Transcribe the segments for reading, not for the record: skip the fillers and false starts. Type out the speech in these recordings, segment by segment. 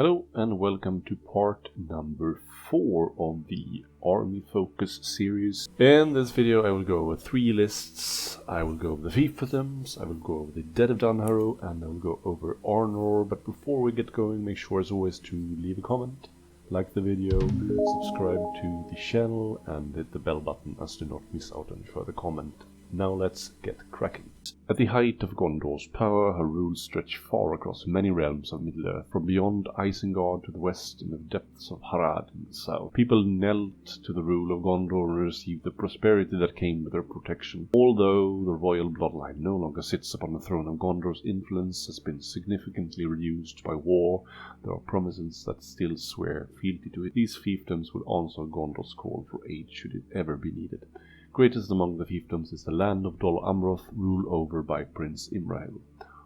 Hello and welcome to part number 4 of the Army Focus series. In this video I will go over 3 lists. I will go over the Fiefdoms, I will go over the Dead of Dunharrow, and I will go over Arnor. But before we get going, make sure as always to leave a comment, like the video, subscribe to the channel and hit the bell button as to not miss out on further comment. Now let's get cracking. At the height of Gondor's power, her rule stretched far across many realms of Middle-earth, from beyond Isengard to the west and the depths of Harad in the south. People knelt to the rule of Gondor and received the prosperity that came with her protection. Although the royal bloodline no longer sits upon the throne of Gondor's influence has been significantly reduced by war, there are promises that still swear fealty to it. These fiefdoms will answer Gondor's call for aid should it ever be needed. Greatest among the fiefdoms is the land of Dol Amroth, ruled over by Prince Imrahil.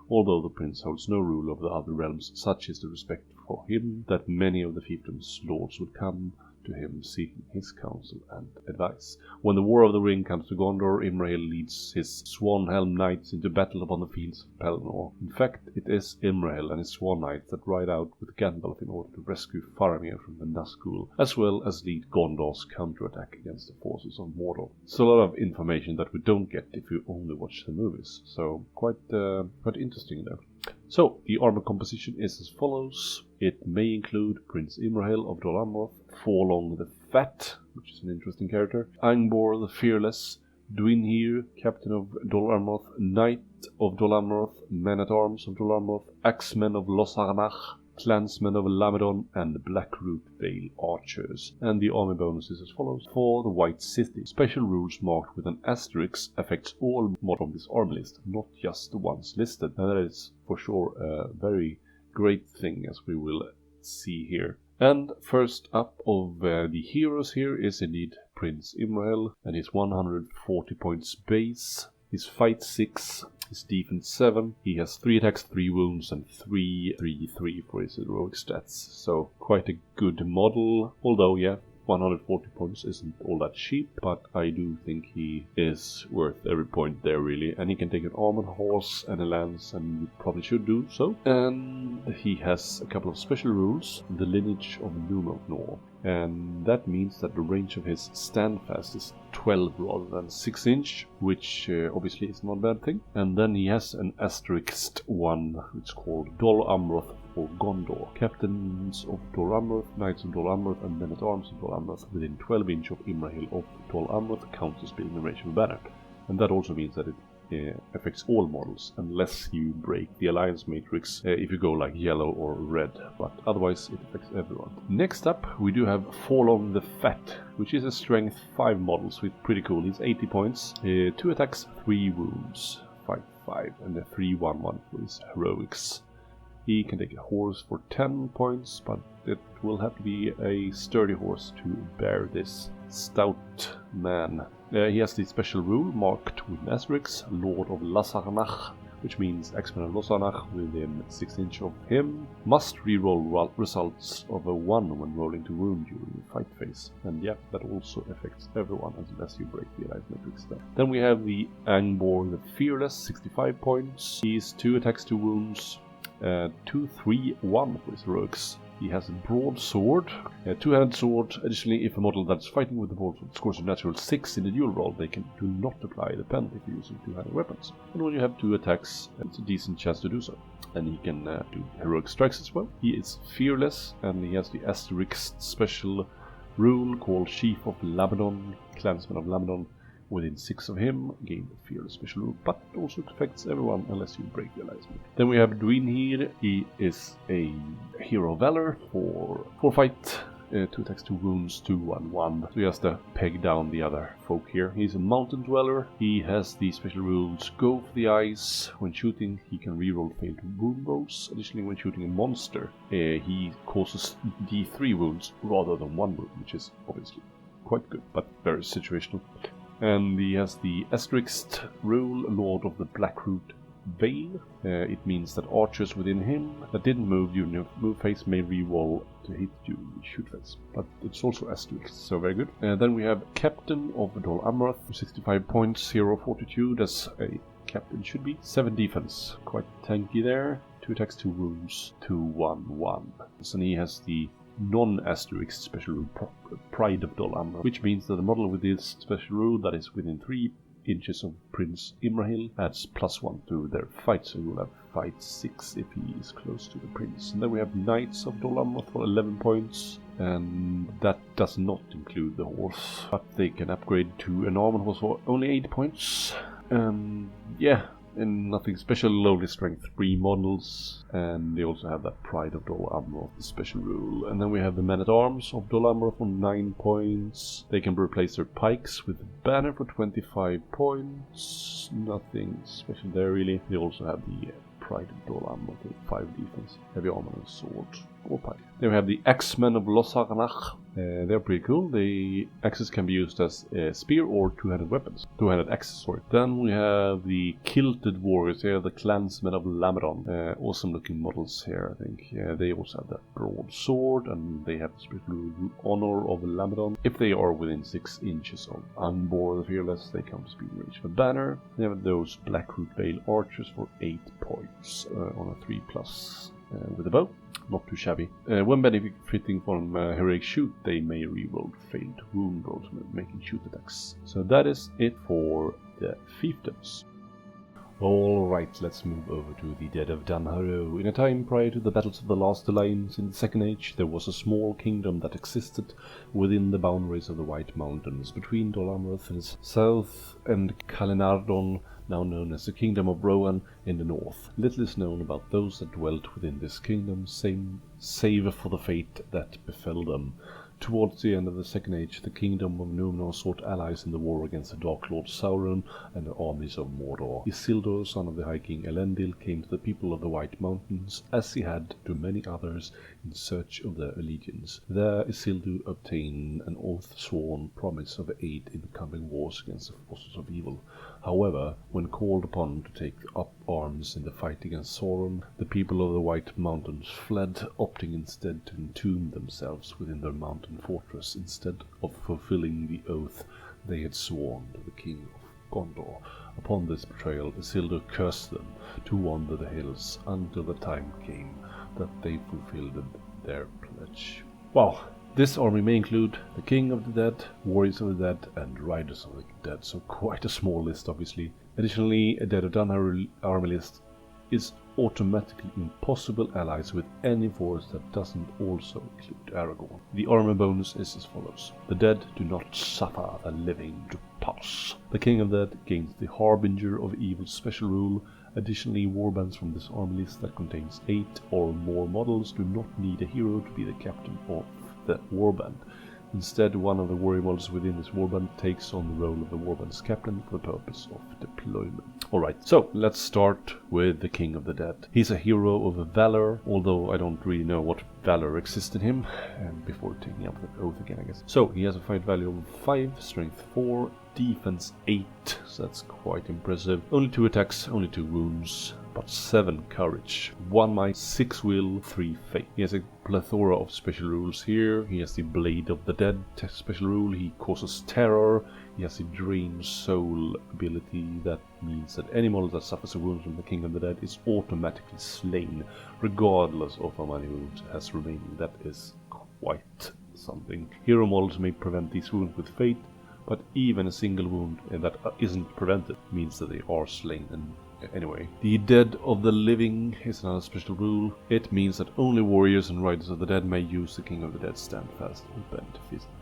Although the prince holds no rule over the other realms, such is the respect for him that many of the fiefdoms' lords would come to him seeking his counsel and advice. When the War of the Ring comes to Gondor, Imrahil leads his Swan-Helm Knights into battle upon the fields of Pelennor. In fact, it is Imrahil and his Swan Knights that ride out with Gandalf in order to rescue Faramir from the Nazgul, as well as lead Gondor's counterattack against the forces of Mordor. It's a lot of information that we don't get if you only watch the movies, so quite interesting there. So, the armor composition is as follows. It may include Prince Imrahil of Dol Amroth, Forlong the Fat, which is an interesting character, Angbor the Fearless, Dwinhir, Captain of Dol Amroth, Knight of Dol Amroth, Men-at-Arms of Dol Amroth, Axemen of Lossarnach, Clansmen of Lamedon, and Blackroot Vale Archers. And the army bonus is as follows. For the White City, special rules marked with an asterisk affects all mod from this army list, not just the ones listed. And that is for sure a very great thing, as we will see here. And first up of the heroes here is indeed Prince Imrahil and his 140 points base. His fight 6, his defense 7, he has 3 attacks, 3 wounds, and 3 for his heroic stats. So quite a good model, although yeah, 140 points isn't all that cheap, but I do think he is worth every point there really. And he can take an armored horse and a lance, and you probably should do so. And he has a couple of special rules, the lineage of Numenoor. And that means that the range of his standfast is 12 rather than 6 inch, which obviously is not a bad thing. And then he has an asterisked one, it's called Dol Amroth for Gondor. Captains of Dol Amroth, Knights of Dol Amroth, and Men-at-Arms of Dol Amroth within 12 inch of Imrahil of Dol Amroth counts as being the range of a banner. And that also means that it affects all models, unless you break the alliance matrix if you go like yellow or red, but otherwise it affects everyone. Next up we do have Forlong the Fat, which is a strength 5 model, so it's pretty cool. He's 80 points, 2 attacks, 3 wounds, 5, and a 3/1/1 for his heroics. He can take a horse for 10 points, but it will have to be a sturdy horse to bear this stout man. He has the special rule marked with an asterisk, Lord of Lossarnach, which means Axemen of Lossarnach within 6 inch of him must reroll results of a 1 when rolling to wound during the fight phase. And yeah, that also affects everyone unless you break the alliance matrix there. Then we have the Angbor the Fearless, 65 points. He's 2 attacks, 2 wounds, 2/3/1 for his heroics. He has a broadsword, a 2-handed sword. Additionally, if a model that's fighting with the broadsword scores a natural 6 in the duel roll, they do not apply the penalty for using 2-handed weapons. And when you have 2 attacks, it's a decent chance to do so. And he can do heroic strikes as well. He is fearless, and he has the asterisk special rule called Chief of Lamedon, Clansmen of Lamedon. Within 6 of him, gain the fearless special rule, but it also affects everyone unless you break the alliance. Then we have Dwinhir. He is a hero of valor for 4 fight, 2 attacks, 2 wounds, 2/1/1. So he has to peg down the other folk here. He's a mountain dweller. He has the special rules Go for the Eyes. When shooting, he can reroll failed wound rolls. Additionally, when shooting a monster, he causes D3 wounds rather than 1 wound, which is obviously quite good, but very situational. And he has the asterisked rule, Lord of the Blackroot Vale. It means that archers within him that didn't move during the move phase may reroll to hit during the shoot phase. But it's also asterisk, so very good. Then we have Captain of Dol Amroth, 65 points, 0 fortitude, as a captain should be. 7 defense, quite tanky there. 2 attacks, 2 wounds, 2/1/1. So he has the non-asterisk special rule, Pride of Dol Amroth, which means that the model with this special rule that is within 3 inches of Prince Imrahil adds +1 to their fight, so you'll have fight 6 if he is close to the prince. And then we have Knights of Dol Amroth for 11 points, and that does not include the horse, but they can upgrade to an armored horse for only 8 points. Yeah, and nothing special, only strength 3 models, and they also have that Pride of Dol Amroth special rule. And then we have the Men-at-Arms of Dol Amroth for 9 points. They can replace their pikes with a banner for 25 points. Nothing special there really. They also have the Pride of Dol Amroth with 5 defense, heavy armor and sword, or pike. Then we have the Axemen of Losarnach. They're pretty cool. The axes can be used as spear or two-handed weapons. Two-handed axes, sorry. Then we have the Kilted Warriors here, the Clansmen of Lamedon. Awesome looking models here, I think. They also have that broadsword, and they have the spiritual honor of Lamedon. If they are within 6 inches of Angbor the Fearless, they come to speed range of a banner. They have those Blackroot Vale archers for 8 points on a 3+ with a bow. Not too shabby. When benefiting from heroic shoot, they may reroll failed wound rolls when making shoot attacks. So that is it for the Fiefdoms. Alright, let's move over to the Dead of Dunharrow. In a time prior to the battles of the Last Alliance in the Second Age, there was a small kingdom that existed within the boundaries of the White Mountains, between Dol Amroth in the south and Calenardon, now known as the Kingdom of Rohan, in the north. Little is known about those that dwelt within this kingdom, save for the fate that befell them. Towards the end of the Second Age, the Kingdom of Numenor sought allies in the war against the Dark Lord Sauron and the armies of Mordor. Isildur, son of the High King Elendil, came to the people of the White Mountains, as he had to many others, in search of their allegiance. There Isildur obtained an oath-sworn promise of aid in the coming wars against the forces of evil. However, when called upon to take up arms in the fight against Sauron, the people of the White Mountains fled, opting instead to entomb themselves within their mountain fortress instead of fulfilling the oath they had sworn to the King of Gondor. Upon this betrayal, Isildur cursed them to wander the hills until the time came that they fulfilled their pledge. Wow! This army may include the King of the Dead, Warriors of the Dead, and Riders of the Dead, so quite a small list obviously. Additionally, a Dead of Dunharrow army list is automatically impossible allies with any force that doesn't also include Aragorn. The armor bonus is as follows. The dead do not suffer the living to pass. The King of the Dead gains the Harbinger of Evil special rule. Additionally, warbands from this army list that contains 8 or more models do not need a hero to be the captain of the warband. Instead, one of the warrior models within this warband takes on the role of the warband's captain for the purpose of deployment. Alright, so let's start with the King of the Dead. He's a hero of valor, although I don't really know what valor exists in him, and before taking up the oath again, I guess. So, he has a fight value of 5, strength 4, defense 8, so that's quite impressive. Only 2 attacks, only 2 wounds, but 7 courage, 1 might, 6 will, 3 fate. He has a plethora of special rules here. He has the Blade of the Dead special rule, he causes terror. He has the Drain Soul ability, that means that any model that suffers a wound from the King of the Dead is automatically slain, regardless of how many wounds it has remaining. That is quite something. Hero models may prevent these wounds with fate, but even a single wound that isn't prevented means that they are slain. And anyway, the Dead of the Living is another special rule. It means that only warriors and riders of the dead may use the King of the Dead standfast and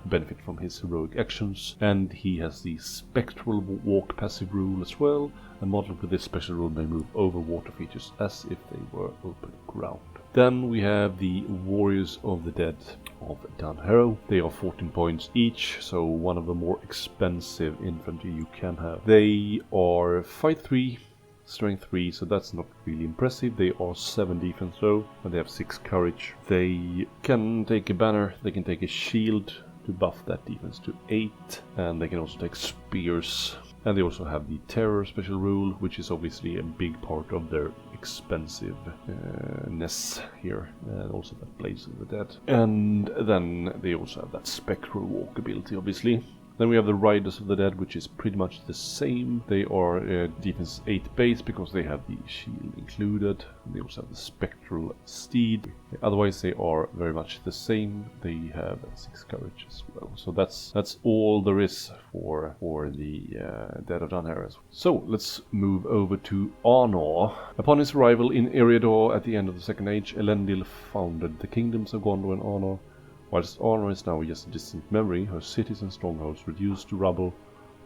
benefit from his heroic actions. And he has the Spectral Walk passive rule as well. A model with this special rule may move over water features as if they were open ground. Then we have the Warriors of the Dead of Dunharrow. They are 14 points each, so one of the more expensive infantry you can have. They are fight 3, strength 3, so that's not really impressive. They are 7 defense though, and they have 6 courage. They can take a banner, they can take a shield to buff that defense to 8, and they can also take spears. And they also have the Terror special rule, which is obviously a big part of their expensiveness here. And also that Blades of the Dead. And then they also have that Spectral Walk ability, obviously. Then we have the Riders of the Dead, which is pretty much the same. They are defense 8 base because they have the shield included. They also have the Spectral Steed. Otherwise they are very much the same. They have 6 courage as well. So that's all there is for the Dead of Dunharrow. So let's move over to Arnor. Upon his arrival in Eriador at the end of the Second Age, Elendil founded the kingdoms of Gondor and Arnor. Whilst Arnor is now just a distant memory, her cities and strongholds reduced to rubble,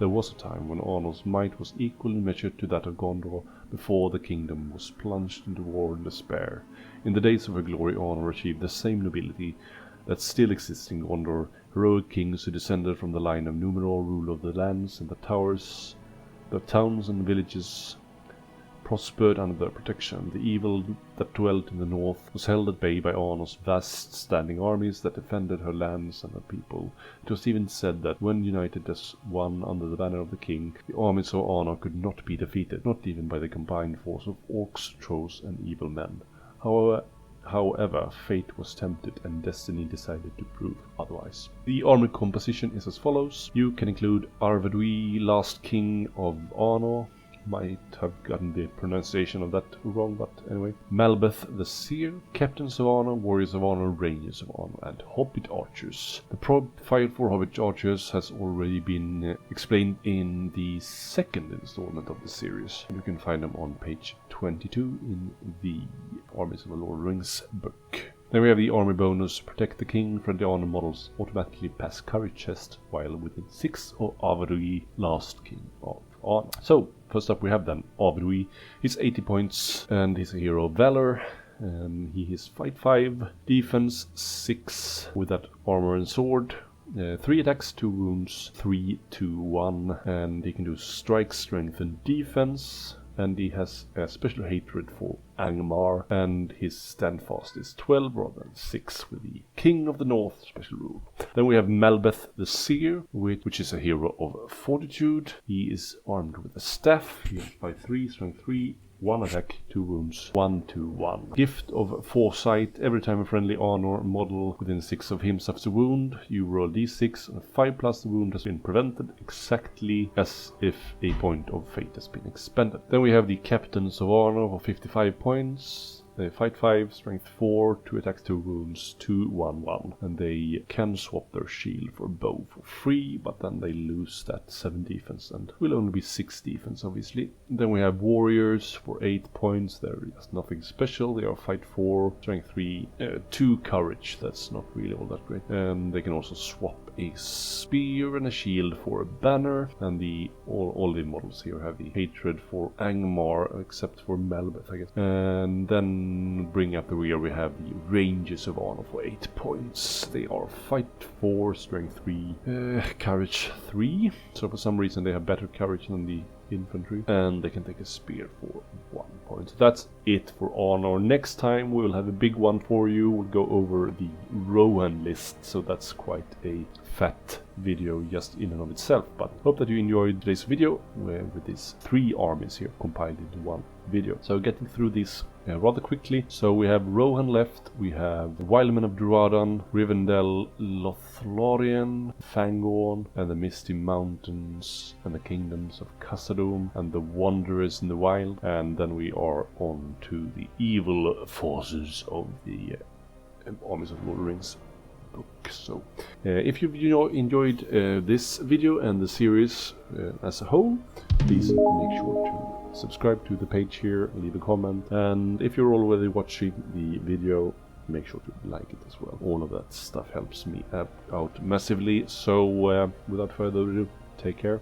there was a time when Arnor's might was equally measured to that of Gondor before the kingdom was plunged into war and despair. In the days of her glory, Arnor achieved the same nobility that still exists in Gondor. Heroic kings who descended from the line of Numenor rule of the lands and the towns and villages prospered under their protection. The evil that dwelt in the north was held at bay by Arnor's vast standing armies that defended her lands and her people. It was even said that when united as one under the banner of the king, the armies of Arnor could not be defeated, not even by the combined force of orcs, trolls and evil men. However, fate was tempted and destiny decided to prove otherwise. The army composition is as follows. You can include Arvedui, last king of Arnor. Might have gotten the pronunciation of that wrong, but anyway. Malbeth the Seer, Captains of Arnor, Warriors of Arnor, Rangers of Arnor, and Hobbit Archers. The profile for Hobbit Archers has already been explained in the second installment of the series. You can find them on page 22 in the Armies of the Lord of the Rings book. Then we have the army bonus. Protect the king. Friendly Arnor models automatically pass courage test while within 6 of Arvedui, last king of Arnor. So, first up we have then Arvedui. He's 80 points and he's a hero of valor. He is fight 5, defense 6 with that armor and sword. 3 attacks, 2 wounds, 3, 2, 1. And he can do strike, strength and defense. And he has a special hatred for Angmar, and his standfast is 12 rather than 6 with the King of the North special rule. Then we have Malbeth the Seer, which is a hero of fortitude. He is armed with a staff. He has fight 3, strength 3, 1 attack, 2 wounds, 1, 2, 1. Gift of Foresight. Every time a friendly Arnor model within 6 of him suffers a wound, you roll d6 and 5 plus the wound has been prevented, exactly as if a point of fate has been expended. Then we have the Captains of Arnor for 55 points. They fight 5, strength 4, 2 attacks, 2 wounds, 2, 1, 1. And they can swap their shield for bow for free, but then they lose that 7 defense and will only be 6 defense obviously. Then we have Warriors for 8 points. There is nothing special. They are fight 4, strength 3, 2 courage. That's not really all that great. They can also swap a spear and a shield for a banner, and all the models here have the hatred for Angmar except for Malbeth, I guess. And then bring up the rear we have the Rangers of Arnor for 8 points. They are fight 4, strength 3, courage 3. So for some reason they have better courage than the infantry, and they can take a spear for 1 point. So that's it for Arnor. Next time we will have a big one for you. We'll go over the Rohan list, so that's quite a fat video just in and of itself, but hope that you enjoyed today's video with these 3 armies here compiled into one video. So getting through this rather quickly. So we have Rohan left, we have the Wildmen of Duradon, Rivendell, Lothlorien, Fangorn, and the Misty Mountains, and the Kingdoms of Khazad-dûm, and the Wanderers in the Wild, and then we are on to the evil forces of the Armies of Lord of the Rings book. So if you've enjoyed this video and the series as a whole, please make sure to subscribe to the page here, leave a comment, and if you're already watching the video, make sure to like it as well. All of that stuff helps me out massively. So without further ado, take care.